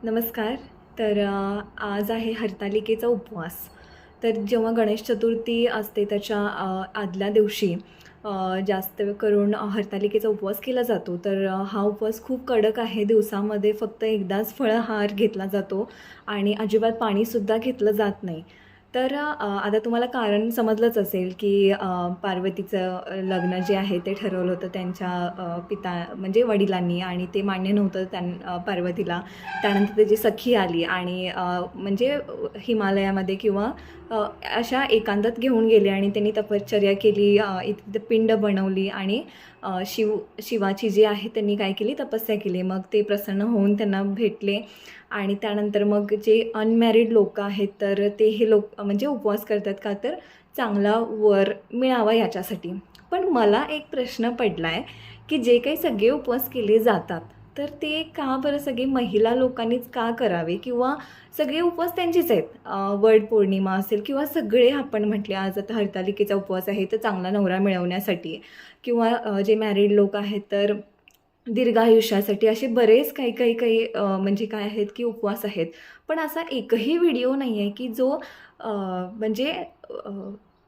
नमस्कार. आज आहे हरतालिकेचा उपवास. तर जेव्हा गणेश चतुर्थी असते त्याच्या आदल्या दिवशी जास्त करून हरतालिकेचा उपवास केला जातो. हा उपवास खूप कडक आहे. दिवसामध्ये फक्त एकदाच फळाहार घेतला जातो आणि अजिबात पाणीसुद्धा घेतलं जात नाही. आता तुम्हाला कारण समजलंच असेल की पार्वतीचं लग्न जे आहे ते ठरवलं होतं त्यांच्या पिता म्हणजे वडिलांनी आणि ते मान्य नव्हतं पार्वतीला. त्यानंतर त्याची सखी आली आणि हिमालयामध्ये किंवा अशा एकांतात घेऊन गेले आणि त्यांनी तपश्चर्या केली, इथे पिंड बनवली आणि शिवाची जी आहे त्यांनी काय केली, तपस्या केली. मग ते प्रसन्न होऊन त्यांना भेटले आणि त्यानंतर मग जे अनमॅरिड लोक आहेत तर हे लोक म्हणजे उपवास करतात का, तर चांगला वर मिळावा याच्यासाठी. पण मला एक प्रश्न पडला आहे की जे काही सगळे उपवास केले जातात तर ते का बरं सगळे महिला लोकांनीच का करावे, किंवा सगळे उपवास त्यांचेच आहेत. वड पौर्णिमा असेल किंवा सगळे आपण म्हटले आज आता हरतालिकेचा उपवास आहे तर चांगला नवरा मिळवण्यासाठी, किंवा जे मॅरिड लोक आहेत तर दीर्घायुष्यासाठी, असे बरेच काही म्हणजे काय आहेत की उपवास आहेत. पण असा एकही व्हिडिओ नाही आहे की जो म्हणजे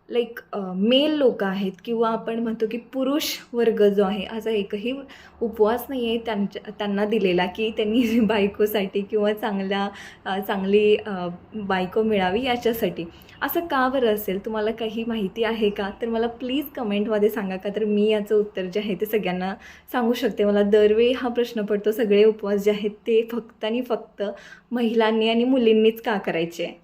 लाईक मेल लोक आहेत किंवा आपण म्हणतो की पुरुष वर्ग जो आहे, असा एकही उपवास नाही आहे त्यांना दिलेला की त्यांनी बायकोसाठी किंवा चांगली बायको मिळावी याच्यासाठी. असं का बरं असेल? तुम्हाला काही माहिती आहे का? तर मला प्लीज कमेंटमध्ये सांगा, का तर मी याचं उत्तर जे आहे ते सगळ्यांना सांगू शकते. मला दरवेळी हा प्रश्न पडतो, सगळे उपवास जे आहेत ते फक्त आणि फक्त महिलांनी आणि मुलींनीच का करायचे आहे.